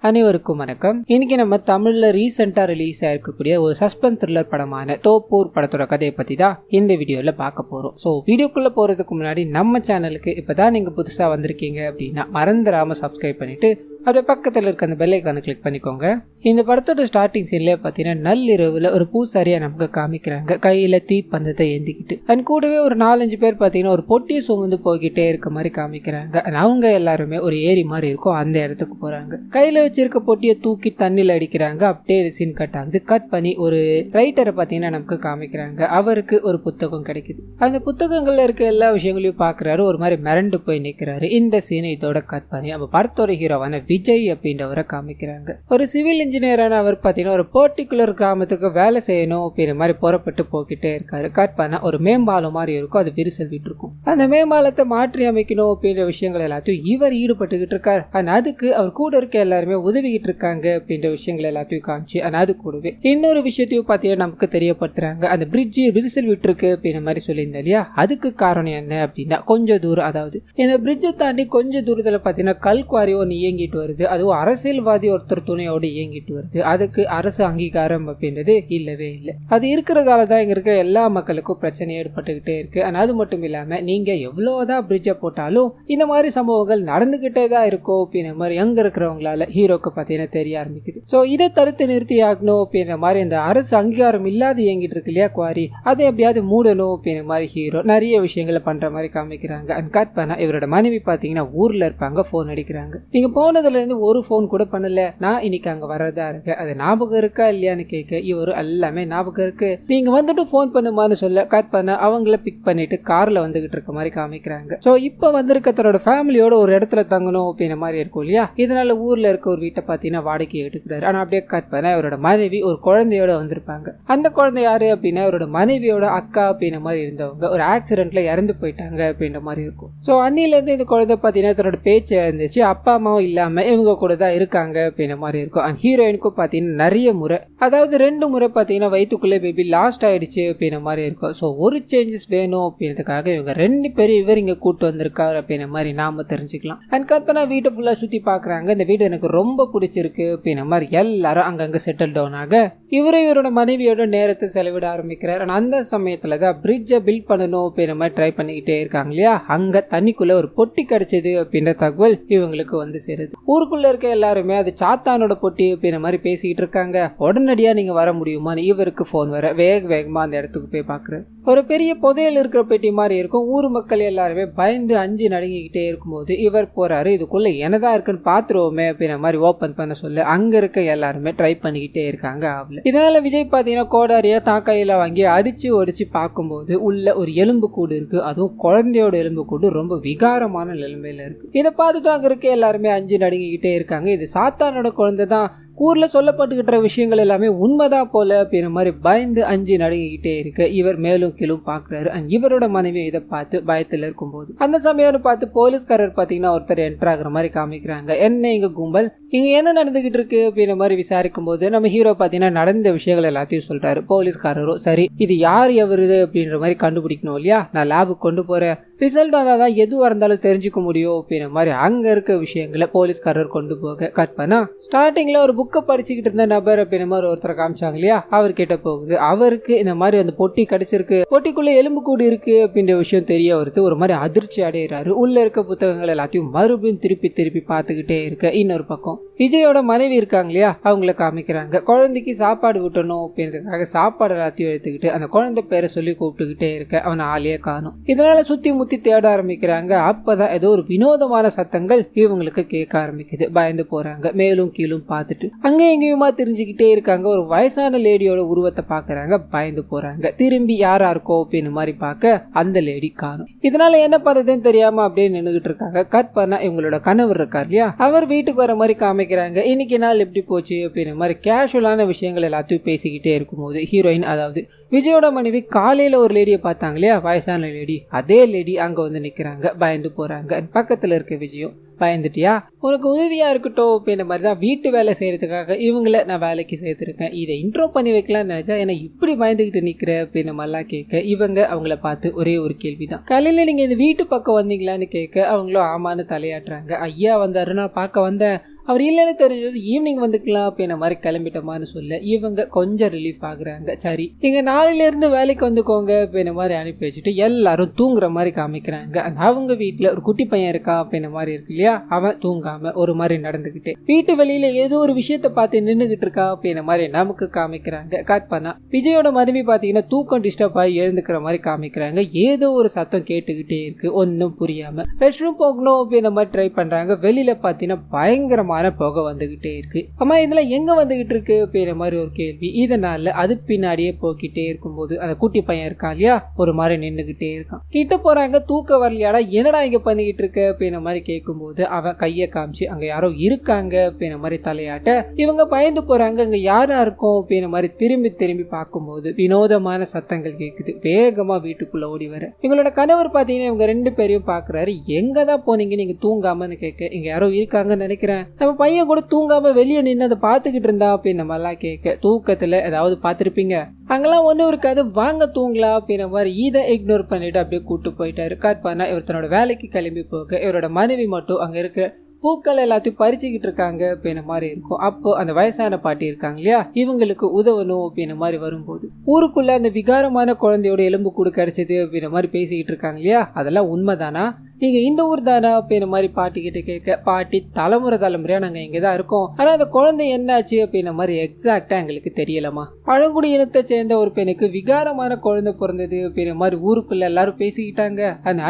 அனைவருக்கும் வணக்கம். இன்னைக்கு நம்ம தமிழ்ல ரீசெண்டா ரிலீஸ் ஆயிருக்கக்கூடிய ஒரு சஸ்பென்ஸ் த்ரில்லர் படமான தோப்பூர் படத்தோட கதையை பத்தி தான் இந்த வீடியோல பார்க்க போறோம். ஸோ வீடியோக்குள்ள போறதுக்கு முன்னாடி நம்ம சேனலுக்கு இப்பதான் நீங்க புதுசா வந்திருக்கீங்க அப்படின்னா மறந்துடாம சப்ஸ்கிரைப் பண்ணிட்டு அப்படியே பக்கத்தில் இருக்க அந்த பெல் ஐக்கானை கிளிக் பண்ணிக்கோங்க. இந்த படத்தோட ஸ்டார்டிங் சீன்லேயே பார்த்தீங்கன்னா நள்ளிரவில் ஒரு பூசாரியை நமக்கு காமிக்கிறாங்க, கையில் தீப்பந்தத்தை ஏந்திக்கிட்டு. அது கூடவே ஒரு 4-5 பேர் பார்த்தீங்கன்னா ஒரு பொட்டியை சுமந்து போய்கிட்டே இருக்க மாதிரி காமிக்கிறாங்க. அவங்க எல்லாருமே ஒரு ஏரி மாதிரி இருக்கும், அந்த இடத்துக்கு போகிறாங்க. கையில் வச்சிருக்க பொட்டியை தூக்கி தண்ணியில் அடிக்கிறாங்க. அப்படியே சீன் கட் ஆகுது. கட் பண்ணி ஒரு ரைட்டரை பார்த்தீங்கன்னா நமக்கு காமிக்கிறாங்க. அவருக்கு ஒரு புத்தகம் கிடைக்குது. அந்த புத்தகங்களில் இருக்க எல்லா விஷயங்களையும் பார்க்குறாரு. ஒரு மாதிரி மிரண்டு போய் நிற்கிறாரு. இந்த சீனை இதோட கட் பண்ணி நம்ம படத்தோட ஹீரோவான விஜய் அப்படின்றவரை காமிக்கிறாங்க. ஒரு சிவில் இன்ஜினியரான அவர் பார்த்தீங்கன்னா ஒரு பர்டிகுலர் கிராமத்துக்கு வேலை செய்யணும் அப்படின்ற மாதிரி புறப்பட்டு போய்கிட்டே இருக்காரு. கட் பண்ண ஒரு மேம்பாலம் மாதிரி இருக்கும், அது விரிசல் விட்டு இருக்கும். அந்த மேம்பாலத்தை மாற்றி அமைக்கணும் அப்படின்ற விஷயங்கள் எல்லாத்தையும் இவர் ஈடுபட்டுக்கிட்டு இருக்காரு. ஆனால் அதுக்கு அவர் கூட இருக்க எல்லாருமே உதவிக்கிட்டு இருக்காங்க அப்படின்ற விஷயங்கள் எல்லாத்தையும் காமிச்சு, ஆனால் அது கூடவே இன்னொரு விஷயத்தையும் பார்த்தீங்கன்னா நமக்கு தெரியப்படுத்துறாங்க. அந்த பிரிட்ஜ் விரிசல் விட்டு இருக்கு அப்படின்ற மாதிரி சொல்லியிருந்தா இல்லையா, அதுக்கு காரணம் என்ன அப்படின்னா கொஞ்சம் தூரம், அதாவது இந்த பிரிட்ஜை தாண்டி கொஞ்சம் தூரத்தில் பார்த்தீங்கன்னா கல்குவாரி ஒன்று இயங்கிட்டு வருது. அதுவும் அரசியல்வாதி ஒருத்தர் துணையோடு இயங்கிட்டு வருது. அதுக்கு அரசு அங்கீகாரம் அப்படின்றது இல்லவே இல்லை. அது இருக்கிறதால தான் இங்க இருக்கிற எல்லா மக்களுக்கும் பிரச்சனை ஏற்பட்டுக்கிட்டே இருக்கு. அது மட்டும் இல்லாம நீங்க எவ்வளவுதான் பிரிட்ஜை போட்டாலும் இந்த மாதிரி சம்பவங்கள் நடந்துகிட்டே தான் இருக்கும் அப்படின்ற மாதிரி அங்க இருக்கிறவங்களால ஹீரோக்கு பார்த்தீங்கன்னா தெரிய ஆரம்பிக்குது. ஸோ இதை தடுத்து நிறுத்தி ஆகணும் அப்படின்ற மாதிரி இந்த அரசு அங்கீகாரம் இல்லாத இயங்கிட்டு இருக்கு இல்லையா குவாரி, அதை எப்படியாவது மூடணும் அப்படின்ற மாதிரி ஹீரோ நிறைய விஷயங்களை பண்ற மாதிரி காமிக்கிறாங்க. கட் பண்ண இவரோட மனைவி பார்த்தீங்கன்னா ஊர்ல இருப்பாங்க, போன் அடிக்கிறாங்க. நீங்க போனதுல ஒரு போன் கூட பண்ணல, நான் இன்னைக்கு அங்க வரதா இருக்கு, அது ஞாபகம் இருக்கா இல்லையான்னு கேட்க இவரு எல்லாமே ஞாபகம் இருக்கு, நீங்க வந்துட்டு போன் பண்ணுமான்னு சொல்ல கட் பண்ண அவங்கள பிக் பண்ணிட்டு கார்ல வந்துகிட்டு இருக்க மாதிரி காமிக்கிறாங்க. சோ இப்ப வந்திருக்க தன்னோட ஃபேமிலியோட ஒரு இடத்துல தங்கணும் அப்படின்ற மாதிரி இருக்கும் இல்லையா, இதனால ஊர்ல இருக்க ஒரு வீட்டை பாத்தீங்கன்னா வாடகை எடுக்கிறாரு. ஆனா அப்படியே கட் பண்ண அவரோட மனைவி ஒரு குழந்தையோட வந்திருப்பாங்க. அந்த குழந்தை யாரு அப்படின்னா அவரோட மனைவியோட அக்கா அப்படின்ற மாதிரி இருந்தவங்க ஒரு ஆக்சிடென்ட்ல இறந்து போயிட்டாங்க அப்படின்ற மாதிரி இருக்கும். சோ அன்னில இருந்து இந்த குழந்தை பாத்தீங்கன்னா தன்னோட பேச்சு இழந்துச்சு, அப்பா அம்மாவும் இல்லாம இவங்க கூட தான் இருக்காங்க அப்படின்ற மாதிரி இருக்கும். அண்ட் ஹீரோயினுக்கும் பார்த்தீங்கன்னா நிறைய முறை, அதாவது 2 முறை பார்த்தீங்கன்னா வயிற்றுக்குள்ளே பேபி லாஸ்ட் ஆயிடுச்சு அப்படின்ற மாதிரி இருக்கும். ஸோ ஒரு சேஞ்சஸ் வேணும் அப்படின்றதுக்காக இவங்க 2 பேரும் இவர் இங்கே கூட்டு வந்திருக்காரு அப்படின்ற மாதிரி நாம தெரிஞ்சுக்கலாம். அண்ட் கற்பனா வீட்டை ஃபுல்லாக சுற்றி பார்க்குறாங்க. இந்த வீடு எனக்கு ரொம்ப பிடிச்சிருக்கு அப்படின்ற மாதிரி எல்லாரும் அங்கங்கே செட்டில் டவுன் ஆக இவரோட மனைவியோட நேரத்தை செலவிட ஆரம்பிக்கிறார். ஆனால் அந்த சமயத்தில் தான் பிரிட்ஜை பில்ட் பண்ணணும் அப்படின்ற மாதிரி ட்ரை பண்ணிக்கிட்டே இருக்காங்க இல்லையா, அங்கே தண்ணிக்குள்ளே ஒரு பொட்டி கிடைச்சது அப்படின்ற தகவல் இவங்களுக்கு வந்து சேருது. ஊருக்குள்ள இருக்க எல்லாருமே அது சாத்தானோட பொட்டி அப்படின்ற மாதிரி பேசிக்கிட்டு இருக்காங்க. உடனடியா நீங்க வர முடியுமான்னு இவருக்கு போன் வர வேகமா அந்த இடத்துக்கு போய் பாக்குறாரு. ஒரு பெரிய புதையல் இருக்கிற பெட்டி மாதிரி இருக்கும். ஊர் மக்கள் எல்லாருமே பயந்து அஞ்சு நடுங்கிக்கிட்டே இருக்கும்போது இவர் போறாரு, இதுக்குள்ள என்னதான் இருக்குன்னு பாத்துருவோமே அப்படின்ற மாதிரி ஓபன் பண்ண சொல்ல அங்க இருக்க எல்லாருமே ட்ரை பண்ணிக்கிட்டே இருக்காங்க. இதனால விஜய் பாத்தீங்கன்னா கோடாரியா தாக்கையில வாங்கி அடிச்சு ஒடிச்சு பார்க்கும்போது உள்ள ஒரு எலும்பு கூடு இருக்கு. அதுவும் குழந்தையோட எலும்பு கூடு ரொம்ப விகாரமான நிலைமையில இருக்கு. இதை பார்த்துட்டு அங்க இருக்க எல்லாருமே அஞ்சு நடுங்கிக்கிட்டே இருக்காங்க. இது சாத்தானோட குழந்தை தான், ஊர்ல சொல்லப்பட்டுக்கிட்ட விஷயங்கள் எல்லாமே உண்மைதான் போல அப்படின்ற மாதிரி பயந்து அஞ்சு நடுங்கிக்கிட்டே இருக்கு. இவர் மேலும் கீழும் பாக்குறாரு. இவரோட மனைவி இதை பார்த்து பயத்துல இருக்கும்போது அந்த சமயம் பார்த்து போலீஸ்காரர் பாத்தீங்கன்னா ஒருத்தர் என்டர் ஆகுற மாதிரி காமிக்கிறாங்க. என்ன இங்க கும்பல், இங்க என்ன நடந்துகிட்டு இருக்கு அப்படின்ற மாதிரி விசாரிக்கும் போது நம்ம ஹீரோ பாத்தீங்கன்னா நடந்த விஷயங்கள் எல்லாத்தையும் சொல்றாரு. போலீஸ்காரரும் சரி இது யார் எவருது அப்படின்ற மாதிரி கண்டுபிடிக்கணும் இல்லையா, நான் லேபுக்கு கொண்டு போறேன், ரிசல்ட் வந்தாதான் எதுவாக இருந்தாலும் தெரிஞ்சுக்க முடியும் அப்படின்ற மாதிரி அங்க இருக்க விஷயங்களை போலீஸ்காரர் கொண்டு போக கட் பண்ணா ஸ்டார்டிங்ல ஒரு புக்கை படிச்சுக்கிட்டு இருந்த நபர் அப்படின்ற மாதிரி ஒருத்தரை காமிச்சாங்க இல்லையா, அவர்கிட்ட போகுது. அவருக்கு இந்த மாதிரி அந்த பொட்டி கிடைச்சிருக்கு, பொட்டிக்குள்ள எலும்பு கூடு இருக்கு அப்படின்ற விஷயம் தெரிய வருது. ஒரு மாதிரி அதிர்ச்சி அடைகிறாரு. உள்ள இருக்க புத்தகங்கள் எல்லாத்தையும் மறுபடியும் திருப்பி பார்த்துக்கிட்டே இருக்க இன்னொரு பக்கம் விஜயோட மனைவி இருக்காங்க இல்லையா, அவங்கள காமிக்கிறாங்க. குழந்தைக்கு சாப்பாடு விட்டணும் அப்படின்றதுக்காக சாப்பாடு எல்லாத்தையும் எடுத்துக்கிட்டு அந்த குழந்தை பேரை சொல்லி கூப்பிட்டுக்கிட்டே இருக்க அவனை ஆளையே காணும். இதனால சுத்தி முத்தி தேட ஆரம்பிக்கிறாங்க. அப்பதான் ஏதோ ஒரு வினோதமான சத்தங்கள் இவங்களுக்கு கேட்க ஆரம்பிக்குது. பயந்து போறாங்க. மேலும் கீழும் பார்த்துட்டு அங்க எங்கேயுமா தெரிஞ்சுக்கிட்டே இருக்காங்க. ஒரு வயசான லேடியோட உருவத்தை பாக்குறாங்க. பயந்து போறாங்க. திரும்பி யாரா இருக்கோ அப்படின்னு மாதிரி பார்க்க அந்த லேடி காணும். இதனால என்ன பண்றதுன்னு தெரியாம அப்படியே நின்றுகிட்டு இருக்காங்க. கட் பண்ண இவங்களோட கணவர் இருக்கார் இல்லையா, அவர் வீட்டுக்கு வர மாதிரி காமிக்கிறாங்க. இன்னைக்கு நாள் எப்படி போச்சு அப்படின்ற மாதிரி கேஷுவலான விஷயங்கள் எல்லாத்தையும் பேசிக்கிட்டே இருக்கும்போது ஹீரோயின், அதாவது விஜயோட மனைவி காலையில ஒரு லேடியை பார்த்தாங்க இல்லையா, வயசான லேடி, அதே லேடி அங்க வந்து நிக்கிறாங்க. பயந்து போறாங்க. பக்கத்துல இருக்க விஜயும் பயந்துட்டியா, உனக்கு உதவியா இருக்கட்டும் அப்படின்ற மாதிரி தான் வீட்டு வேலை செய்யறதுக்காக இவங்கள நான் வேலைக்கு சேர்த்துருக்கேன், இதை இன்ட்ரோ பண்ணி வைக்கலாம்னு நினைச்சா என்ன இப்படி பயந்துகிட்டு நிக்கிற அப்படின்ற மாதிரிலாம் கேட்க இவங்க அவங்கள பார்த்து ஒரே ஒரு கேள்விதான், காலையில நீங்க இந்த வீட்டு பக்கம் வந்தீங்களான்னு கேட்க அவங்களும் ஆமான்னு தலையாட்டுறாங்க. ஐயா வந்தாரு, நான் பார்க்க வந்தேன், அவர் இல்லைன்னு தெரிஞ்சது ஈவினிங் வந்துக்கலாம் அப்படின்ற மாதிரி கிளம்பிட்டோமான்னு சொல்ல இவங்க கொஞ்சம் ரிலீஃப் ஆகுறாங்க. சரி நீங்க நாளையில இருந்து வேலைக்கு வந்துக்கோங்க அப்படின்ற மாதிரி அனுப்பி வச்சுட்டு எல்லாரும் தூங்குற மாதிரி காமிக்கிறாங்க. அவங்க வீட்டுல ஒரு குட்டி பையன் இருக்கா அப்படின்ற மாதிரி இருக்கு இல்லையா, அவன் தூங்காம ஒரு மாதிரி நடந்துகிட்டு வீட்டு வெளியில ஏதோ ஒரு விஷயத்த பார்த்து நின்னுகிட்டு இருக்கா அப்படின்ற மாதிரி நமக்கு காமிக்கிறாங்க. கட் பண்ணா விஜயோட மனைவி பாத்தீங்கன்னா தூக்கம் டிஸ்டர்ப் ஆகி எழுந்துக்கிற மாதிரி காமிக்கிறாங்க. ஏதோ ஒரு சத்தம் கேட்டுக்கிட்டே இருக்கு, ஒன்னும் புரியாம ரெஸ்ட் ரூம் போகணும் அப்படின்ற மாதிரி ட்ரை பண்றாங்க. வெளியில பாத்தீங்கன்னா பயங்கரமான புகை வந்துகிட்டே இருக்கு. அம்மா இதுல எங்க வந்துகிட்டு இருக்கு அப்படின்ற மாதிரி ஒரு கேள்வி. இதனால அது பின்னாடியே போக்கிட்டே இருக்கும்போது அந்த குட்டி பையன் இருக்கா இல்லையா ஒரு மாதிரி நின்னுகிட்டே இருக்கான். கிட்ட போறாங்க, தூக்க வரலையாடா என்னடா இங்க பண்ணிக்கிட்டு இருக்க அப்படின்ற மாதிரி கேட்கும்போது அவன் கைய காமிச்சு அங்க யாரோ இருக்காங்க அப்படின்ற மாதிரி தலையாட்ட இவங்க பயந்து போறாங்க. அங்க யாரா இருக்கும் அப்படின்ற மாதிரி திரும்பி திரும்பி பார்க்கும்போது வினோதமான சத்தங்கள் கேக்குது. வேகமா வீட்டுக்குள்ள ஓடி வர இவங்களோட கணவர் பாத்தீங்கன்னா இவங்க ரெண்டு பேரையும் பாக்குறாரு. எங்கதான் போனீங்க நீங்க தூங்காமன்னு கேட்க, இங்க யாரோ இருக்காங்கன்னு நினைக்கிறேன், நம்ம பையன் கூட தூங்காம வெளியே நின்று அதை பாத்துக்கிட்டு இருந்தா அப்படின்னு நம்ம எல்லாம் கேட்க, தூக்கத்துல ஏதாவது பாத்திருப்பீங்க அங்கெல்லாம் ஒன்னும் இருக்காது வாங்க தூங்கலாம் அப்படின்ற மாதிரி இதை இக்னோர் பண்ணிட்டு அப்படியே கூட்டு போயிட்டாரு. கட் பண்ணா இவர் தன்னோட வேலைக்கு கிளம்பி போக இவரோட மனைவி மட்டும் அங்க இருக்கிற பூக்கள் எல்லாத்தையும் பறிச்சுக்கிட்டு இருக்காங்க அப்படின்ற மாதிரி இருக்கும். அப்போ அந்த வயசான பாட்டி இருக்காங்க இல்லையா, இவங்களுக்கு உதவணும் அப்படின்ற மாதிரி வரும்போது ஊருக்குள்ள அந்த விகாரமான குழந்தையோட எலும்பு கூடு கிடைச்சது அப்படின்ற மாதிரி பேசிக்கிட்டு இருக்காங்க இல்லையா, அதெல்லாம் உண்மைதானா, நீங்க இந்த ஊர் தானா அப்படின்ற மாதிரி பாட்டி கிட்ட கேட்க, பாட்டி தலைமுறை தலைமுறையா நாங்க இங்கதான் இருக்கோம், ஆனா அந்த குழந்தை என்னாச்சு அப்படின்ற மாதிரி எக்ஸாக்டா எங்களுக்கு தெரியலமா, பழங்குடி இனத்தை சேர்ந்த ஒரு பெண்ணுக்கு விகாரமான குழந்தை பிறந்தது அப்படின்ற மாதிரி ஊருக்குள்ள எல்லாரும் பேசிக்கிட்டாங்க.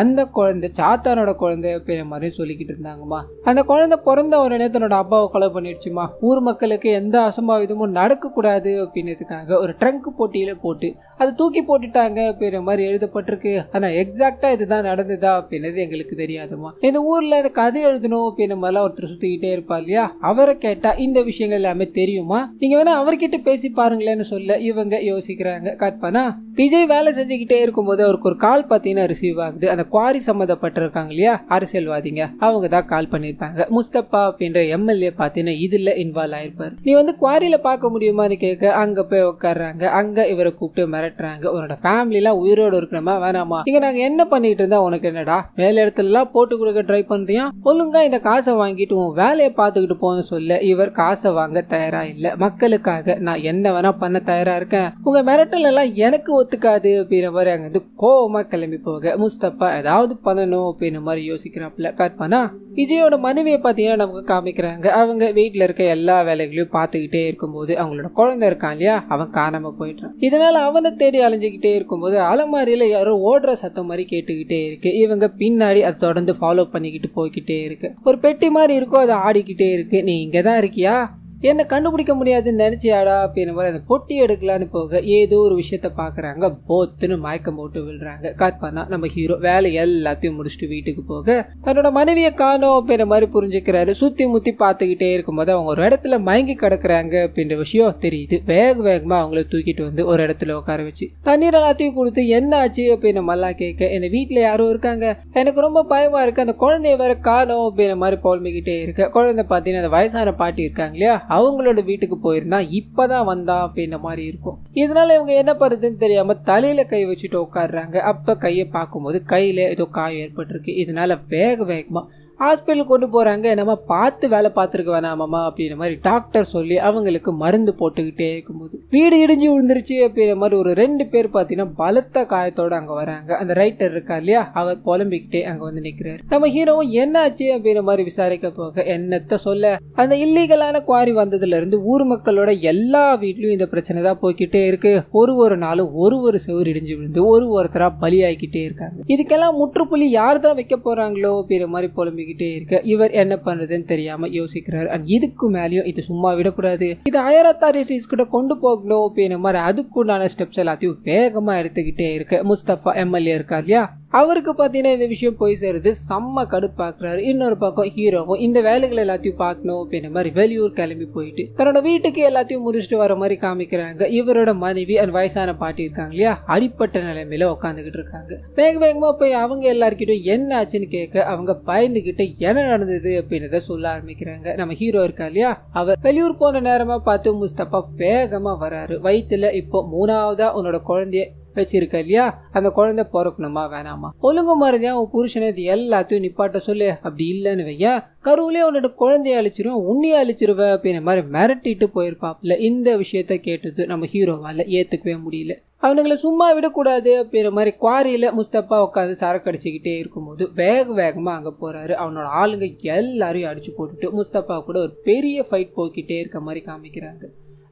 அந்த குழந்தை சாத்தானோட குழந்தை அப்படின்ற மாதிரி சொல்லிக்கிட்டு இருந்தாங்கம்மா. அந்த குழந்தை பிறந்த உடனே தன்னோட அப்பாவை கொலை பண்ணிடுச்சுமா. ஊர் மக்களுக்கு எந்த அசம்பாவிதமும் நடக்க கூடாது அப்படின்றதுக்காக ஒரு ட்ரங்க் போட்டியில போட்டு அதை தூக்கி போட்டுட்டாங்க அப்படின்ற மாதிரி எழுதப்பட்டிருக்கு. ஆனா எக்ஸாக்டா இதுதான் நடந்ததா அப்படின்றது எங்களுக்கு தெரியாதுமா. இந்த ஊர்ல இந்த கதை எழுதணும் அப்படின்ற மாதிரிலாம் ஒருத்தர் சுத்திக்கிட்டே இருப்பா இல்லையா, அவரை கேட்டா இந்த விஷயங்கள் எல்லாமே தெரியுமா, நீங்க வேணா அவர்கிட்ட பேசி பாருங்களேன்னு சொல்ல இவங்க யோசிக்கிறாங்க. கட் பண்ணா விஜய் வேலை செஞ்சுக்கிட்டே இருக்கும்போது அவருக்கு ஒரு கால் பாத்தீங்கன்னா ரிசீவ் ஆகுது. அந்த குவாரி சம்மந்தப்பட்டிருக்காங்க இல்லையா அரசியல்வாதிங்க, அவங்க தான் கால் பண்ணிருப்பாங்க. முஸ்தபா அப்படின்ற எம்எல்ஏ பாத்தீங்கன்னா இதுல இன்வால்வ் ஆயிருப்பாரு. நீ வந்து குவாரியில பார்க்க முடியுமான்னு கேட்க அங்க போய் உட்காடுறாங்க. அங்க இவரை கூப்பிட்டு மிரட்டுறாங்க, உன்னோட ஃபேமிலி எல்லாம் உயிரோடு இருக்கணுமா வேணாமா, இங்க நாங்க என்ன பண்ணிட்டு இருந்தா உனக்கு என்னடா, மேல இடத்துல எல்லாம் போட்டு கொடுக்க ட்ரை பண்றியா, ஒழுங்கா இந்த காசை வாங்கிட்டு உன் வேலையை பார்த்துக்கிட்டு போன்னு சொல்ல இவர் காசை வாங்க தயாரா இல்ல. மக்களுக்காக நான் என்ன வேணா பண்ண தயாரா இருக்கேன், உங்க மிரட்டல் எல்லாம் எனக்கு ஒத்துக்காது அப்படின்ற மாதிரி அங்க வந்து கோவமா கிளம்பி போக முஸ்தபா ஏதாவது பண்ணணும் அப்படின்ற மாதிரி யோசிக்கிறாப்ல. கட் பண்ணா விஜயோட மனைவியை பாத்தீங்கன்னா நமக்கு காமிக்கிறாங்க. அவங்க வீட்டுல இருக்க எல்லா வேலைகளையும் பார்த்துக்கிட்டே இருக்கும்போது அவங்களோட குழந்தை இருக்கான் இல்லையா அவன் காணாம போயிட்டான். இதனால அவனை தேடி அலைஞ்சுக்கிட்டே இருக்கும்போது அலமாரியில யாரோ ஓடுற சத்தம் மாதிரி கேட்டுக்கிட்டே இருக்கு. இவங்க பின்னாடி அதை தொடர்ந்து ஃபாலோ பண்ணிக்கிட்டு போய்கிட்டே இருக்கு. ஒரு பெட்டி மாதிரி இருக்கும், அதை ஆடிக்கிட்டே இருக்கு. நீ இங்கதான் இருக்கியா, என்ன கண்டுபிடிக்க முடியாதுன்னு நினைச்சியாடா அப்படின்ற மாதிரி அந்த பொட்டி எடுக்கலான்னு போக ஏதோ ஒரு விஷயத்த பாக்குறாங்க. போத்துன்னு மயக்கம் போட்டு விழுறாங்க. கட் பண்ணா நம்ம ஹீரோ வேலை எல்லாத்தையும் முடிச்சுட்டு வீட்டுக்கு போக தன்னோட மனைவியை காணோம் அப்படின்ற மாதிரி புரிஞ்சுக்கிறாரு. சுத்தி முத்தி பார்த்துக்கிட்டே இருக்கும்போது அவங்க ஒரு இடத்துல மயங்கி கிடக்குறாங்க அப்படின்ற விஷயம் தெரியுது. வேகமா அவங்கள தூக்கிட்டு வந்து ஒரு இடத்துல உட்கார வச்சு தண்ணீர் எல்லாத்தையும் கொடுத்து என்ன ஆச்சு அப்படின்னு மல்லா கேட்க, என்ன வீட்டுல யாரும் இருக்காங்க, எனக்கு ரொம்ப பயமா இருக்கு, அந்த குழந்தைய வேற காணோம் அப்படின்ற மாதிரி புலம்பிக்கிட்டே இருக்க. குழந்தை பாத்தீங்கன்னா அந்த வயசான பாட்டி இருக்காங்க இல்லையா அவங்களோட வீட்டுக்கு போயிருந்தா இப்பதான் வந்தா அப்படின்ற மாதிரி இருக்கும். இதனால இவங்க என்ன பண்றதுன்னு தெரியாம தலையில கை வச்சுட்டு உட்காடுறாங்க. அப்ப கையை பார்க்கும்போது கையில ஏதோ காயம் ஏற்பட்டிருக்கு. இதனால வேகமா ஹாஸ்பிட்டல் கொண்டு போறாங்க. நம்ம பார்த்து வேலை பார்த்துருக்க வேணாமாமா அப்படின்ற மாதிரி டாக்டர் சொல்லி அவங்களுக்கு மருந்து போட்டுக்கிட்டே இருக்கும்போது வீடு இடிஞ்சு விழுந்துருச்சு அப்படின்ற மாதிரி ஒரு 2 பேர் பாத்தீங்கன்னா பலத்த காயத்தோட அங்க வராங்க. அந்த ரைட்டர் இருக்கா இல்லையா அவர் புலம்பிக்கிட்டே அங்க வந்து நிக்கிறாரு. நம்ம ஹீரோவும் என்ன ஆச்சு அப்படின்ற மாதிரி விசாரிக்க போக என்னத்த சொல்ல, அந்த இல்லீகலான குவாரி வந்ததுல இருந்து ஊர் மக்களோட எல்லா வீட்லயும் இந்த பிரச்சனை தான் போய்கிட்டே இருக்கு. ஒரு நாளும் ஒரு செவுறு இடிஞ்சு விழுந்து ஒருத்தரா பலியாகிக்கிட்டே இருக்காங்க. இதுக்கெல்லாம் முற்றுப்புள்ளி யார் தான் வைக்க போறாங்களோ அப்படின்ற மாதிரி புலம்பி இருக்க இவர் என்ன பண்றதுன்னு தெரியாம யோசிக்கிறார். இதுக்கு மேலயும் இது சும்மா விடக்கூடாது, இது ஹையர் அத்தாரிட்டிஸ் கிட்ட கொண்டு போகணும் அப்படின்ற மாதிரி அதுக்குண்டான ஸ்டெப்ஸ் எல்லாத்தையும் வேகமா எடுத்துக்கிட்டே இருக்க முஸ்தபா எம்எல்ஏ இருக்கார் இல்லையா அவருக்கு பாத்தீங்கன்னா இந்த விஷயம் போய் சேருது. செம்ம கடுப்பாக்குறாரு. இன்னொரு பக்கம் ஹீரோவும் இந்த வேலைகள் எல்லாத்தையும் பார்க்கணும் அப்படின்ற மாதிரி வெளியூர் கிளம்பி போயிட்டு தன்னோட வீட்டுக்கு எல்லாத்தையும் முடிச்சுட்டு வர மாதிரி காமிக்கிறாங்க. இவரோட மனைவி அந்த வயசான பாட்டி இருக்காங்க இல்லையா அடிப்பட்ட நிலைமையில உட்காந்துக்கிட்டு இருக்காங்க. வேகமா போய் அவங்க எல்லார்கிட்டும் என்ன ஆச்சுன்னு கேட்க அவங்க பயந்துகிட்டு என்ன நடந்தது அப்படின்றத சொல்ல ஆரம்பிக்கிறாங்க. நம்ம ஹீரோ இருக்கா இல்லையா அவர் வெளியூர் போன நேரமா பார்த்து முஸ்தபா வேகமா வராரு. வயிற்றுல இப்போ 3ஆவதா உன்னோட குழந்தைய வச்சிருக்க இல்லையா, அந்த குழந்தை பிறக்கணுமா வேணாமா, ஒழுங்கு மருந்தியா உன் புருஷனை இது எல்லாத்தையும் நிப்பாட்ட சொல்லு, அப்படி இல்லைன்னு வையா கருவிலே உன்னோட குழந்தைய அழிச்சிரும், உன்னையே அழிச்சிருவ அப்படின்ற மாதிரி மிரட்டிட்டு போயிருப்பாப்ல. இந்த விஷயத்த கேட்டது நம்ம ஹீரோவால ஏத்துக்கவே முடியல. அவனுங்களை சும்மா விடக்கூடாது அப்படின்ற மாதிரி குவாரியில முஸ்தபா உட்காந்து சரக்கு அடிச்சுக்கிட்டே இருக்கும்போது வேகமா அங்க போறாரு. அவனோட ஆளுங்க எல்லாரையும் அடிச்சு போட்டுட்டு முஸ்தபா கூட ஒரு பெரிய ஃபைட் போய்கிட்டே இருக்க மாதிரி காமிக்கிறாங்க.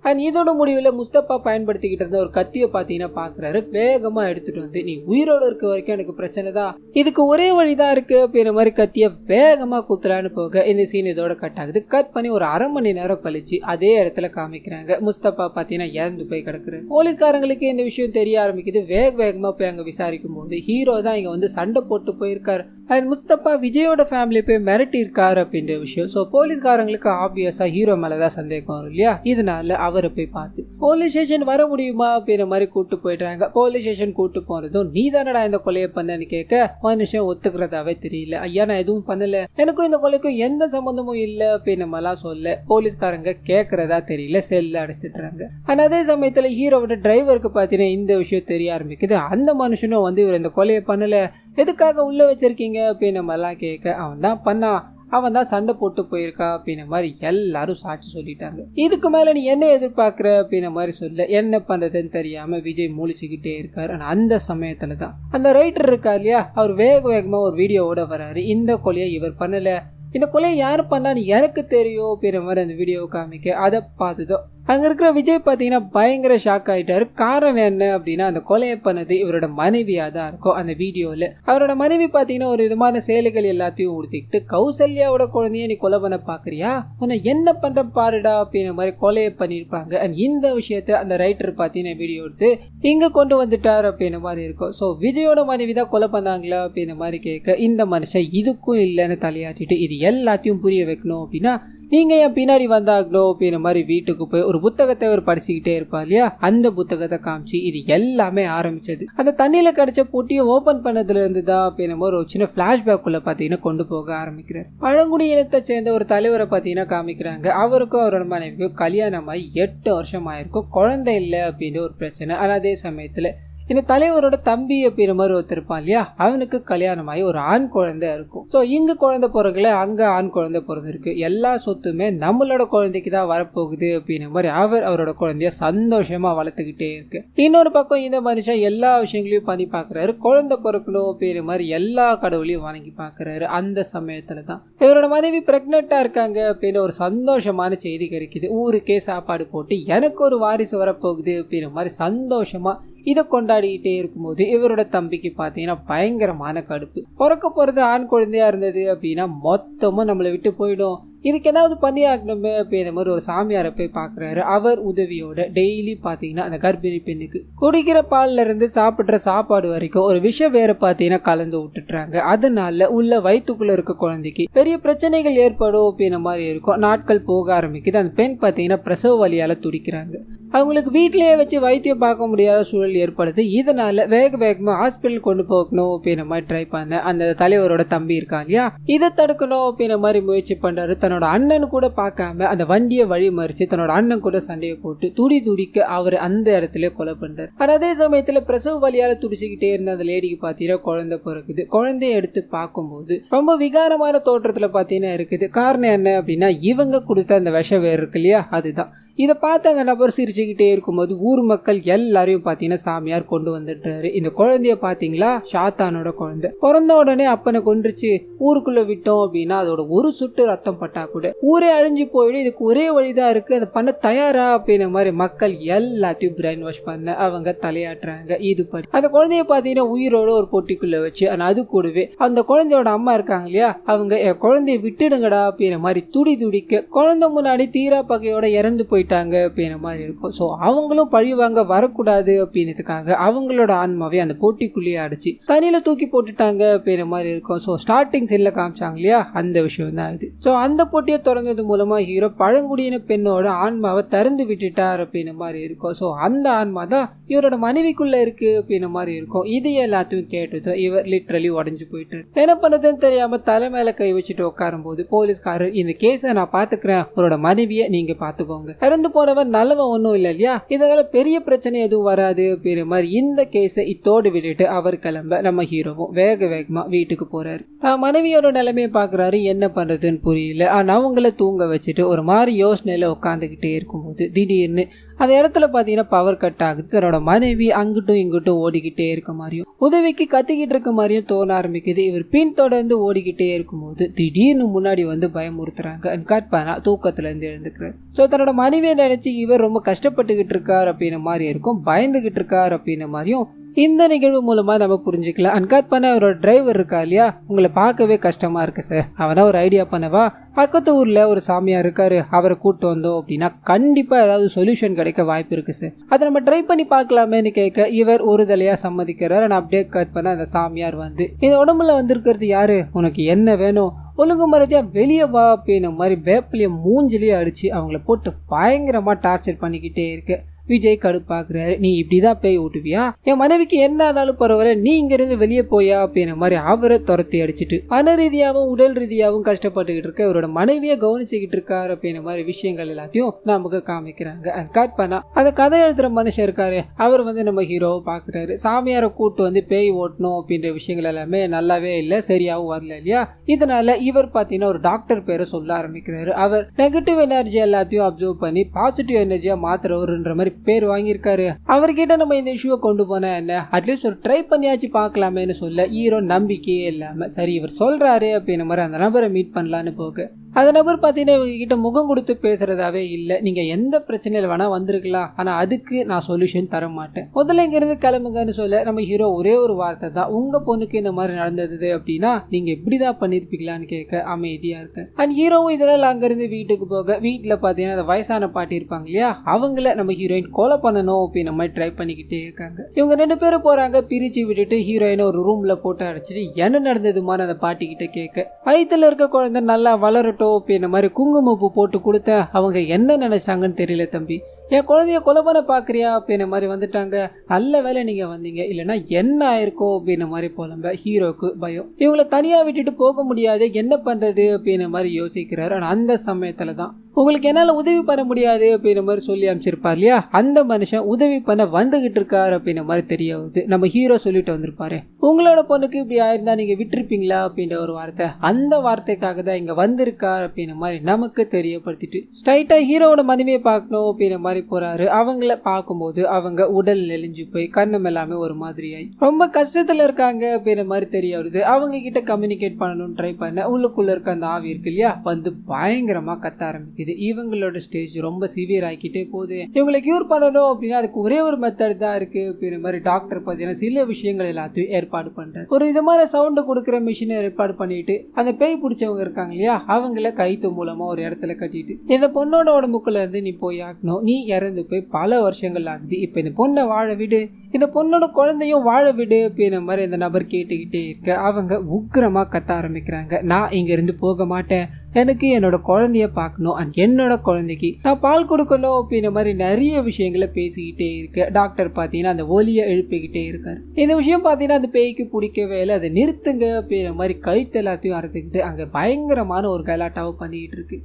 அண்ட் இதோட முடிவில் முஸ்தபா பயன்படுத்திக்கிட்டு இருந்த ஒரு கத்தியை பார்த்தீங்கன்னா பார்க்குறாரு. வேகமாக எடுத்துகிட்டு வந்து நீ உயிரோடு இருக்க வரைக்கும் எனக்கு பிரச்சனை தான், இதுக்கு ஒரே வழிதான் இருக்கு அப்படின்ற மாதிரி கத்தியை வேகமாக குத்துறான்னு போக இந்த சீன் இதோட கட் ஆகுது. கட் பண்ணி ஒரு அரை மணி நேரம் கழிச்சு அதே இடத்துல காமிக்கிறாங்க. முஸ்தபா பார்த்தீங்கன்னா இறந்து போய் கிடக்குறாரு. போலீஸ்காரங்களுக்கு இந்த விஷயம் தெரிய ஆரம்பிக்குது. வேகமாக போய் அங்கே விசாரிக்கும் போது ஹீரோ தான் இங்கே வந்து சண்டை போட்டு போயிருக்காரு. அண்ட் முஸ்தபா விஜயோட ஃபேமிலி போய் மிரட்டி இருக்காரு அப்படின்ற விஷயம். ஸோ போலீஸ்காரங்களுக்கு ஆப்வியஸா ஹீரோ மேலதான் சந்தேகம் வரும் இல்லையா, இதனால அவரை போய் பார்த்து போலீஸ் ஸ்டேஷன் வர முடியுமா அப்படின்ற மாதிரி கூட்டு போயிட்டாங்க. போலீஸ் ஸ்டேஷன் கூட்டு போறதும் நீ தானடா இந்த கொலையை பண்ணன்னு கேட்க மனுஷன் ஒத்துக்கிறதாவே தெரியல. ஐயா நான் எதுவும் பண்ணல, எனக்கும் இந்த கொலைக்கும் எந்த சம்பந்தமும் இல்லை அப்படின்னு நம்மளாம் சொல்ல போலீஸ்காரங்க கேட்கறதா தெரியல, செல்ல அடிச்சிடுறாங்க. ஆனா அதே சமயத்துல ஹீரோவோட டிரைவருக்கு பார்த்தீங்கன்னா இந்த விஷயம் தெரிய ஆரம்பிக்குது. அந்த மனுஷனும் வந்து இவர் இந்த கொலையை பண்ணல, எதுக்காக உள்ள வச்சிருக்கீங்க அப்படின்னு நம்ம எல்லாம் கேட்க அவன் தான் பண்ணான், அவன் தான் சண்டை போட்டு போயிருக்கா அப்படின்ற மாதிரி எல்லாரும் சாட்சி சொல்லிட்டாங்க. இதுக்கு மேல நீ என்ன எதிர்பார்க்குற அப்படின்ற மாதிரி சொல்ல என்ன பண்றதுன்னு தெரியாம விஜய் மூலிச்சுக்கிட்டே இருக்காரு. ஆனா அந்த சமயத்துல தான் அந்த ரைட்டர் இருக்கா இல்லையா, அவர் வேகமா ஒரு வீடியோவோட வராரு. இந்த கொலையை இவர் பண்ணல, இந்த கொலையை யாரு பண்ணான்னு எனக்கு தெரியும் அப்படின்ற மாதிரி அந்த வீடியோவை காமிக்க அதை பார்த்துதோ அங்க இருக்கிற விஜய் பாத்தீங்கன்னா பயங்கர ஷாக் ஆயிட்டாரு. காரணம் என்ன அப்படின்னா அந்த கொலையை பண்ணது இவரோட மனைவியா தான் இருக்கும். அந்த வீடியோல அவரோட மனைவி பாத்தீங்கன்னா ஒரு விதமான சேலைகள் எல்லாத்தையும் உடுத்திக்கிட்டு கௌசல்யாவோட குழந்தைய நீ கொலை பண்ண பாக்குறியா, உன்னை என்ன பண்ற பாருடா அப்படின்ற மாதிரி கொலையை பண்ணிருப்பாங்க. அண்ட் இந்த விஷயத்த அந்த ரைட்டர் பாத்தீங்கன்னா வீடியோ எடுத்து இங்க கொண்டு வந்துட்டார் அப்படின்ற மாதிரி இருக்கும். ஸோ விஜயோட மனைவி தான் கொலை பண்ணாங்களா அப்படின்ற மாதிரி கேட்க இந்த மனுஷன் இதுக்கும் இல்லைன்னு தலையாட்டிட்டு இது எல்லாத்தையும் புரிய வைக்கணும் அப்படின்னா நீங்க என் பின்னாடி வந்தாங்களோ அப்படின்ற மாதிரி வீட்டுக்கு போய் ஒரு புத்தகத்தை அவர் படிச்சுக்கிட்டே இருப்பா இல்லையா, அந்த புத்தகத்தை காமிச்சு இது எல்லாமே ஆரம்பிச்சது அந்த தண்ணியில கிடைச்ச பொட்டியை ஓபன் பண்ணதுல இருந்து தான் அப்படின்ற மாதிரி ஒரு சின்ன பிளாஷ்பேக் உள்ள பாத்தீங்கன்னா கொண்டு போக ஆரம்பிக்கிறார். பழங்குடி இனத்தை சேர்ந்த ஒரு தலைவரை பாத்தீங்கன்னா காமிக்கிறாங்க. அவருக்கும் அவரோட மனைவிக்கும் கல்யாணமாகி 8 வருஷம் ஆயிருக்கும், குழந்தை இல்லை அப்படின்ற ஒரு பிரச்சனை. ஆனா அதே சமயத்துல இந்த தலைவரோட தம்பி அப்படின்ற மாதிரி ஒருத்தருப்பான் இல்லையா, அவனுக்கு கல்யாணமாகி ஒரு ஆண் குழந்தை இருக்கும். ஸோ இங்க குழந்தை பிறகுல அங்க ஆண் குழந்தை பிறந்திருக்கு, எல்லா சொத்துமே நம்மளோட குழந்தைக்கு தான் வரப்போகுது அப்படின்ற மாதிரி அவரோட குழந்தைய சந்தோஷமா வளர்த்துக்கிட்டே இருக்கு. இன்னொரு பக்கம் இந்த மனுஷன் எல்லா விஷயங்களையும் பண்ணி பாக்குறாரு, குழந்தை பிறக்கணும் அப்படின்ற மாதிரி எல்லா கடவுளையும் வணங்கி பாக்குறாரு. அந்த சமயத்துல தான் இவரோட மனைவி பிரெக்னெண்டா இருக்காங்க அப்படின்னு ஒரு சந்தோஷமான செய்தி கிடைக்குது. ஊருக்கே சாப்பாடு போட்டு எனக்கு ஒரு வாரிசு வரப்போகுது அப்படின்ற மாதிரி சந்தோஷமா இதை கொண்டாடிக்கிட்டே இருக்கும்போது இவரோட தம்பிக்கு பார்த்தீங்கன்னா பயங்கரமான கடுப்பு. பிறக்க போறது ஆண் குழந்தையா இருந்தது அப்படின்னா மொத்தமும் நம்மளை விட்டு போயிடும், இதுக்கு ஏதாவது பண்ணி ஆகணுமே அப்படின்ற மாதிரி ஒரு சாமியாரை போய் பார்க்குறாரு. அவர் உதவியோட டெய்லி பார்த்தீங்கன்னா அந்த கர்ப்பிணி பெண்ணுக்கு குடிக்கிற பால்ல இருந்து சாப்பிட்ற சாப்பாடு வரைக்கும் ஒரு விஷம் வேற பார்த்தீங்கன்னா கலந்து விட்டுட்டுறாங்க. அதனால உள்ள வயிற்றுக்குள்ள இருக்க குழந்தைக்கு பெரிய பிரச்சனைகள் ஏற்படும் அப்படின்ற மாதிரி இருக்கும். நாட்கள் போக ஆரம்பிக்குது. அந்த பெண் பார்த்தீங்கன்னா பிரசவ வலியால துடிக்கிறாங்க. அவங்களுக்கு வீட்டிலேயே வச்சு வைத்தியம் பார்க்க முடியாத சூழல் ஏற்படுது. இதனால வேகமா ஹாஸ்பிட்டல் கொண்டு போகணும் அப்படின்ற மாதிரி ட்ரை பண்ண அந்த தலைவரோட தம்பி இருக்கா இல்லையா, இதை தடுக்கணும் அப்படின்ற மாதிரி முயற்சி பண்றாரு. தன்னோட அண்ணன் கூட பார்க்காம அந்த வண்டியை வழி மறிச்சு தன்னோட அண்ணன் கூட சண்டையை போட்டு துடிக்க அவர் அந்த இடத்துல கொலை பண்றாரு. ஆனா அதே சமயத்துல பிரசவ வலியால துடிச்சுக்கிட்டே இருந்த அந்த லேடிக்கு பாத்தீங்கன்னா குழந்தை பிறக்குது. குழந்தைய எடுத்து பார்க்கும்போது ரொம்ப விகாரமான தோற்றத்துல பாத்தீங்கன்னா இருக்குது. காரணம் என்ன அப்படின்னா இவங்க கொடுத்த அந்த விஷ வேறு இருக்கு இல்லையா, அதுதான். இதை பார்த்து அந்த நபர் சிரிச்சுக்கிட்டே இருக்கும்போது ஊர் மக்கள் எல்லாரையும் பார்த்தீங்கன்னா சாமியார் கொண்டு வந்துட்டாரு. இந்த குழந்தைய பார்த்தீங்களா, ஷாத்தானோட குழந்தை பிறந்த உடனே அப்பனை கொன்றுச்சு, ஊருக்குள்ள விட்டோம் அப்படின்னா அதோட ஒரு சொட்டு ரத்தம் பட்டா கூட ஊரே அழிஞ்சு போயிடும், இதுக்கு ஒரே வழிதான் இருக்கு, அதை பண்ண தயாரா அப்படின்ற மாதிரி மக்கள் எல்லாத்தையும் பிரெயின் வாஷ் பண்ண அவங்க தலையாட்டுறாங்க. இது படி அந்த குழந்தைய பார்த்தீங்கன்னா உயிரோட ஒரு பொட்டிக்குள்ள வச்சு அது கூடவே அந்த குழந்தையோட அம்மா இருக்காங்க இல்லையா, அவங்க என் குழந்தைய விட்டுடுங்கடா அப்படின்ற மாதிரி துடிக்க குழந்தை முன்னாடி தீரா பகையோட இறந்து போயிட்டாங்க அப்படின்ற மாதிரி இருக்கும். ஸோ அவங்களும் பழிவாங்க வரக்கூடாது அப்படின்றதுக்காக அவங்களோட ஆன்மாவை அந்த போட்டிக்குள்ளேயே அடிச்சு தண்ணியில தூக்கி போட்டுட்டாங்க அப்படின்ற மாதிரி இருக்கும். ஸோ ஸ்டார்டிங் செல்ல காமிச்சாங்க இல்லையா, அந்த விஷயம் தான் இது. ஸோ அந்த போட்டியை திறந்தது மூலமா ஹீரோ பழங்குடியின பெண்ணோட ஆன்மாவை திறந்து விட்டுட்டார் அப்படின்ற மாதிரி இருக்கும். ஸோ அந்த ஆன்மா தான் இவரோட மனைவிக்குள்ள இருக்கு அப்படின்ற மாதிரி இருக்கும். இது எல்லாத்தையும் கேட்டதும் இவர் லிட்டரலி உடஞ்சு போயிட்டாரு. என்ன பண்ணதுன்னு தெரியாம தலை மேல கை வச்சுட்டு உட்காரும் போது போலீஸ்காரர் இந்த கேஸை நான் பாத்துக்கிறேன், அவரோட மனைவியை நீங்க பாத்துக்கோங்க, இறந்து போனவன் நல்லவன் ஒன்றும் இல்லை இல்லையா, இதனால பெரிய பிரச்சனை எதுவும் வராது அப்படிங்கிற மாதிரி இந்த கேஸை இத்தோடு விட்டுட்டு அவர் கிளம்ப நம்ம ஹீரோவும் வேகமா வீட்டுக்கு போறாரு. தான் மனைவியோட நிலைமையை பாக்குறாரு. என்ன பண்றதுன்னு புரியல. ஆனா அவங்கள தூங்க வச்சுட்டு ஒரு மாதிரி யோசனையில உட்காந்துக்கிட்டே இருக்கும்போது திடீர்னு அந்த இடத்துல பாத்தீங்கன்னா பவர் கட் ஆகுது. தன்னோட மனைவி அங்கிட்டும் இங்கிட்டும் ஓடிக்கிட்டே இருக்க மாதிரியும் உதவிக்கு கத்திக்கிட்டு இருக்க மாதிரியும் தோண ஆரம்பிக்குது. இவர் பின் தொடர்ந்து ஓடிக்கிட்டே இருக்கும்போது திடீர்னு முன்னாடி வந்து பயமுறுத்துறாங்க. கட் பண்ணா தூக்கத்துல இருந்து எழுந்துக்கிறார். ஸோ தன்னோட மனைவியை நினைச்சு இவர் ரொம்ப கஷ்டப்பட்டுக்கிட்டு இருக்கார் அப்படின்ற மாதிரி இருக்கும், பயந்துகிட்டு இருக்கார் அப்படின்ற மாதிரியும் இந்த நிகழ்வு மூலமா நம்ம புரிஞ்சுக்கலாம். அன்காட் பண்ண அவரோட டிரைவர் இருக்கா இல்லையா, உங்களை பார்க்கவே கஷ்டமா இருக்கு சார், அவனா ஒரு ஐடியா பண்ணவா, பக்கத்து ஊர்ல ஒரு சாமியார் இருக்காரு, அவரை கூட்டு வந்தோம் அப்படின்னா கண்டிப்பா ஏதாவது சொல்யூஷன் கிடைக்க வாய்ப்பு இருக்கு சார், அதை நம்ம ட்ரை பண்ணி பார்க்கலாமேன்னு கேட்க இவர் ஒரு தலையா சம்மதிக்கிறார். நான் அப்படியே கட் பண்ண அந்த சாமியார் வந்து இந்த உடம்புல வந்திருக்கிறது யாரு, உனக்கு என்ன வேணும், ஒழுங்கு மரத்தியா வெளியே வா அப்படின்ன மாதிரி வேப்பிலைய மூஞ்சிலேயே அடிச்சு அவங்கள போட்டு பயங்கரமா டார்ச்சர் பண்ணிக்கிட்டே இருக்கு. விஜய் கடுப்பாக்குறாரு. நீ இப்படிதான் பேய் ஓட்டுவியா, என் மனைவிக்கு என்ன ஆனாலும் பரவாயில்ல, நீ இங்க இருந்து வெளியே போயா அப்படின்ற மாதிரி அவரை துரத்தி அடிச்சுட்டு மன ரீதியாகவும் உடல் ரீதியாகவும் கஷ்டப்பட்டுக்கிட்டு இருக்க இவரோட மனைவியை கவனிச்சுக்கிட்டு இருக்காரு அப்படின்ற மாதிரி விஷயங்கள் எல்லாத்தையும் நமக்கு காமிக்கிறாங்க. கட் பண்ணா அந்த கதை எழுதுற மனுஷன் இருக்காரு, அவர் வந்து நம்ம ஹீரோவை பாக்குறாரு. சாமியாரை கூட்டு வந்து பேய் ஓட்டணும் அப்படின்ற விஷயங்கள் எல்லாமே நல்லாவே இல்லை, சரியாவும் வரல இல்லையா. இதனால இவர் பாத்தீங்கன்னா ஒரு டாக்டர் பேரை சொல்ல ஆரம்பிக்கிறாரு. அவர் நெகட்டிவ் எனர்ஜி எல்லாத்தையும் அப்சர்வ் பண்ணி பாசிட்டிவ் எனர்ஜியா மாத்துறவருன்ற மாதிரி பேர் வாங்கியிருக்காரு. அவர்கிட்ட நம்ம இந்த இஷ்யூவை கொண்டு போனா என்ன, அட்லீஸ்ட் ஒரு ட்ரை பண்ணியாச்சு பார்க்கலாமேன்னு சொல்ல ஹீரோ நம்பிக்கையே இல்லாம சரி இவர் சொல்றாரு அப்படின்ற மாதிரி அந்த நபரை மீட் பண்ணலான்னு போக அந்த நபர் பார்த்தீங்கன்னா இவங்க கிட்ட முகம் கொடுத்து பேசுறதாவே இல்லை. நீங்க எந்த பிரச்சனையில வேணா வந்திருக்கலாம், ஆனா அதுக்கு நான் சொல்யூஷன் தர மாட்டேன், முதல்ல இங்க இருந்து கிளம்புங்கன்னு சொல்ல நம்ம ஹீரோ ஒரே ஒரு வார்த்தை தான், உங்க பொண்ணுக்கு இந்த மாதிரி நடந்தது அப்படின்னா நீங்க இப்படிதான் பண்ணிருப்பீங்களான்னு கேட்க அமைதியா இருக்கு. அண்ட் ஹீரோவும் இதனால அங்கிருந்து வீட்டுக்கு போக வீட்டுல பாத்தீங்கன்னா அந்த வயசான பாட்டி இருப்பாங்க இல்லையா, அவங்கள நம்ம ஹீரோயின் கொலை பண்ணணும் அப்படின்னு மாதிரி ட்ரை பண்ணிக்கிட்டே இருக்காங்க. இவங்க 2 பேரும் போறாங்க, பிரிச்சு விட்டுட்டு ஹீரோயினை ஒரு ரூம்ல போட்டு அடைச்சிட்டு என்ன நடந்ததுமான அந்த பாட்டி கிட்ட கேட்க வயிற்றுல இருக்க குழந்தை நல்லா வளரட்டும் அப்படின்ற மாதிரி குங்குமப்பூ போட்டு கொடுத்த அவங்க என்ன நினைச்சாங்கன்னு தெரியல தம்பி, என் குழந்தைய கொலை பண்ண பாக்குறியா அப்படின்ற மாதிரி வந்துட்டாங்க, நல்ல வேலை நீங்க வந்தீங்க, இல்லைன்னா என்ன ஆயிருக்கோ அப்படின்ற மாதிரி போலம்ப ஹீரோக்கு பயம். இவங்களை தனியா விட்டுட்டு போக முடியாது, என்ன பண்றது அப்படின்ற மாதிரி யோசிக்கிறாரு. ஆனா அந்த சமயத்துல தான் உங்களுக்கு என்னால உதவி பண்ண முடியாது அப்படின்ற மாதிரி சொல்லி அமைச்சிருப்பார் இல்லையா, அந்த மனுஷன் உதவி பண்ண வந்துகிட்டு இருக்காரு அப்படின்ற மாதிரி தெரிய வருது. நம்ம ஹீரோ சொல்லிட்டு வந்திருப்பாரு, உங்களோட பொண்ணுக்கு இப்படி ஆயிருந்தா நீங்க விட்டுருப்பீங்களா அப்படின்ற ஒரு வார்த்தை, அந்த வார்த்தைக்காக தான் இங்க வந்திருக்காரு அப்படின்ற மாதிரி நமக்கு தெரியப்படுத்திட்டு ஸ்ட்ரைட்டா ஹீரோவோட மனைவியை பார்க்கணும் அப்படின்ற மாதிரி போறாரு. அவங்கள பார்க்கும்போது அவங்க உடல் நெளிஞ்சு போய் கண்ணம் எல்லாமே ஒரு மாதிரியாய் ரொம்ப கஷ்டத்துல இருக்காங்க அப்படின்ற மாதிரி தெரிய வருது. அவங்க கிட்ட கம்யூனிகேட் பண்ணணும்னு ட்ரை பண்ண உள்ளுக்குள்ள இருக்க அந்த ஆவி இருக்கு இல்லையா வந்து பயங்கரமா கத்த ஆரம்பிக்குது. இவங்களோட ஸ்டேஜ் ரொம்ப சிவியர் ஆகிக்கிட்டே போகுது. இவங்களை கியூர் பண்ணணும் அப்படின்னா அதுக்கு ஒரே ஒரு மெத்தட் தான் இருக்கு அப்படின்ற மாதிரி டாக்டர் பார்த்தீங்கன்னா சில விஷயங்கள் எல்லாத்தையும் ஏற்பாடு பண்றாரு. ஒரு விதமான சவுண்ட் கொடுக்குற மிஷினை ஏற்பாடு பண்ணிட்டு அந்த பேய் பிடிச்சவங்க இருக்காங்க இல்லையா அவங்கள கைத்து மூலமா ஒரு இடத்துல கட்டிட்டு இந்த பொண்ணோட உடம்புக்குள்ள இருந்து நீ போய் ஆகணும், நீ இறந்து போய் பல வருஷங்கள் ஆகுது, இப்ப இந்த பொண்ணை வாழ விடு, இந்த பொண்ணோட குழந்தையும் வாழ விடு அப்படின்ற மாதிரி இந்த நபர் கேட்டுக்கிட்டே இருக்க அவங்க உக்கிரமா கத்த ஆரம்பிக்கிறாங்க. நான் இங்க இருந்து போக மாட்டேன், எனக்கு என்னோட குழந்தைய பார்க்கணும், அண்ட் என்னோட குழந்தைக்கு நான் பால் கொடுக்கணும் அப்படின்ற மாதிரி நிறைய விஷயங்களை பேசிக்கிட்டே இருக்கு. டாக்டர் பார்த்தீங்கன்னா அந்த ஒலியை எழுப்பிக்கிட்டே இருக்காரு. இந்த விஷயம் பார்த்தீங்கன்னா அந்த பேய்க்கு பிடிக்கவே இல்லை, அதை நிறுத்துங்க அப்படின்ற மாதிரி கழுத்து எல்லாத்தையும் அறுத்துக்கிட்டு அங்கே பயங்கரமான ஒரு கலாட்டாவை பண்ணிக்கிட்டு இருக்கு.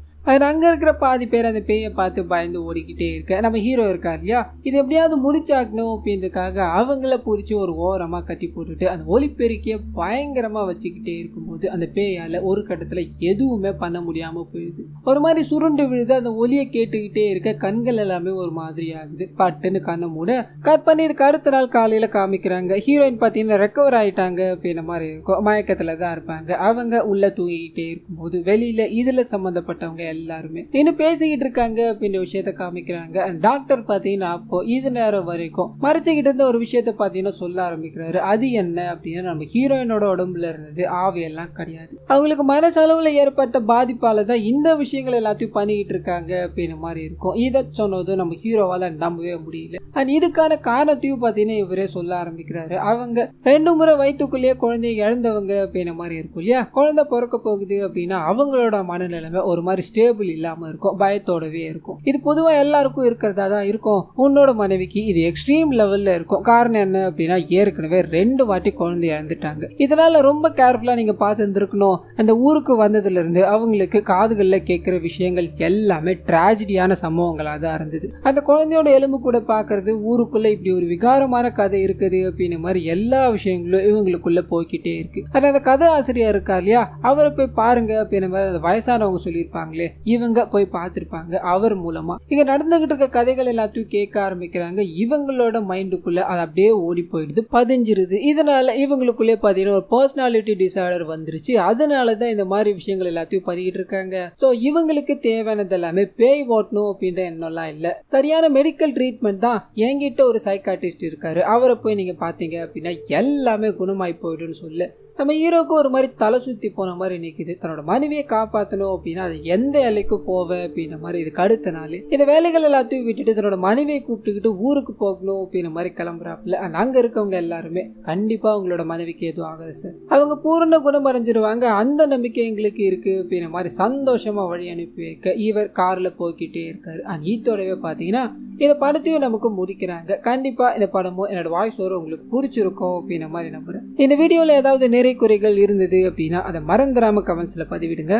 அங்க இருக்கிற பாதி பேர் அந்த பேயை பார்த்து பயந்து ஓடிக்கிட்டே இருக்க நம்ம ஹீரோ இருக்காரு இல்லையா, இது எப்படியாவது முறிச்சாக்கணும் அப்படின்றதுக்காக அவங்கள புரிச்சு ஒரு ஓரமா கட்டி போட்டுட்டு அந்த ஒலிப்பெருக்கிய பயங்கரமா வச்சுக்கிட்டே இருக்கும்போது அந்த பேயால ஒரு கட்டத்துல எதுவுமே பண்ண முடியாம போயிடுது. ஒரு மாதிரி சுருண்டு விழுது. அந்த ஒலியை கேட்டுக்கிட்டே இருக்க கண்கள் எல்லாமே ஒரு மாதிரி ஆகுது. பட்டுன்னு கண்ணை மூட கட் பண்ணி இதுக்கு அடுத்த நாள் காலையில காமிக்கிறாங்க. ஹீரோயின் பாத்தீங்கன்னா ரெக்கவர் ஆயிட்டாங்க அப்படின்ற மாதிரி இருக்கும், மயக்கத்துல தான் இருப்பாங்க. அவங்க உள்ள தூங்கிக்கிட்டே இருக்கும்போது வெளியில இதுல சம்பந்தப்பட்டவங்க எல்லாருமே இன்னும் பேசிக்கிட்டு இருக்காங்க அப்படின்ற விஷயத்த காமிக்கிறாங்க. டாக்டர் பாத்தீங்கன்னா அப்போ இது நேரம் வரைக்கும் மறைச்சுக்கிட்டு இருந்த ஒரு விஷயத்த பாத்தீங்கன்னா சொல்ல ஆரம்பிக்கிறாரு. அது என்ன அப்படின்னா நம்ம ஹீரோயினோட உடம்புல இருந்தது ஆவியெல்லாம் கிடையாது, அவங்களுக்கு மனசளவுல ஏற்பட்ட பாதிப்பால தான் இந்த விஷயங்கள் எல்லாத்தையும் பண்ணிக்கிட்டு இருக்காங்க அப்படின்ற மாதிரி இருக்கும். இதை சொன்னதும் நம்ம ஹீரோவால நம்பவே முடியல. அண்ட் இதுக்கான காரணத்தையும் பாத்தீங்கன்னா இவரே சொல்ல ஆரம்பிக்கிறாரு. அவங்க 2 முறை வயிற்றுக்குள்ளேயே குழந்தைய இழந்தவங்க அப்படின்ற மாதிரி இருக்கும் இல்லையா, குழந்தை பிறக்க போகுது அப்படின்னா அவங்களோட மனநிலைமை ஒரு மாதிரி ஸ்டேபிள் இல்லாம இருக்கும், பயத்தோடவே இருக்கும். இது பொதுவா எல்லாருக்கும் இருக்கிறதா தான் இருக்கும். உன்னோட மனைவிக்கு இது எக்ஸ்ட்ரீம் லெவல்ல இருக்கும். காரணம் என்ன அப்படின்னா ஏற்கனவே 2 வாட்டி குழந்தை இறந்துட்டாங்க. இதனால ரொம்ப கேர்ஃபுல்லா நீங்க பார்த்து இருந்திருக்கணும். அந்த ஊருக்கு வந்ததுல இருந்து அவங்களுக்கு காதுகள்ல கேட்கிற விஷயங்கள் எல்லாமே டிராஜடியான சம்பவங்களா தான் இருந்தது. அந்த குழந்தையோட எலும்பு கூட பாக்குறது, ஊருக்குள்ள இப்படி ஒரு விகாரமான கதை இருக்குது அப்படின்னு மாதிரி எல்லா விஷயங்களும் இவங்களுக்குள்ள போய்கிட்டே இருக்கு. அந்த கதை ஆசிரியர் இருக்கா இல்லையா, அவரை போய் பாருங்க அப்படின்னு மாதிரி வயசானவங்க சொல்லியிருப்பாங்களே, இவங்க போய் பார்த்திருப்பாங்க. அவர் மூலமா இங்க நடந்துகிட்டு இருக்க கதைகள் எல்லாத்தையும் கேட்க ஆரம்பிக்கிறாங்க. இவங்களோட மைண்டுக்குள்ள அது அப்படியே ஓடி போயிடுது, பதிஞ்சிருது. இதனால இவங்களுக்குள்ளே பாத்தீங்கன்னா ஒரு பர்சனாலிட்டி டிசார்டர் வந்துருச்சு. அதனாலதான் இந்த மாதிரி விஷயங்கள் எல்லாத்தையும் பண்ணிட்டு இருக்காங்க. சோ இவங்களுக்கு தேவையானது எல்லாமே பேய் ஓட்டணும் அப்படின்ற எண்ணம்லாம் இல்ல, சரியான மெடிக்கல் ட்ரீட்மெண்ட் தான். என்கிட்ட ஒரு சைக்காட்ரிஸ்ட் இருக்காரு, அவரை போய் நீங்க பாத்தீங்க அப்படின்னா எல்லாமே குணமாய் போயிடுன்னு சொல்லு. நம்ம ஹீரோக்கு ஒரு மாதிரி தலை சுத்தி போன மாதிரி நிக்குது. தன்னோட மனைவியை காப்பாற்றணும் அப்படின்னா அது எந்த எல்லைக்கு போவேன் அப்படின்ற மாதிரி இதுக்கு அடுத்த நாள் இந்த வேலைகள் எல்லாத்தையும் விட்டுட்டு தன்னோட மனைவியை கூப்பிட்டுக்கிட்டு ஊருக்கு போகணும் அப்படின்ற மாதிரி கிளம்புறாப்புல. அங்க இருக்கவங்க எல்லாருமே கண்டிப்பா அவங்களோட மனைவிக்கு எதுவும் ஆகாது சார், அவங்க பூரண குணம் அடைஞ்சிருவாங்க, அந்த நம்பிக்கை எங்களுக்கு இருக்கு அப்படின்ற மாதிரி சந்தோஷமா வழி அனுப்பி வைக்க இவர் கார்ல போய்கிட்டே இருக்காரு. இதோடவே பாத்தீங்கன்னா இந்த படத்தையும் நமக்கு முடிக்கிறாங்க. கண்டிப்பா இந்த படமும் என்னோட வாய்ஸ் ஓவர் உங்களுக்கு பிடிச்சிருக்கும் அப்படின்ற மாதிரி நம்புறேன். இந்த வீடியோல ஏதாவது குறைகள் இருந்தது அப்படின்னா அதை மறந்துடாம கமெண்ட்ஸ்ல பதிவிடுங்க.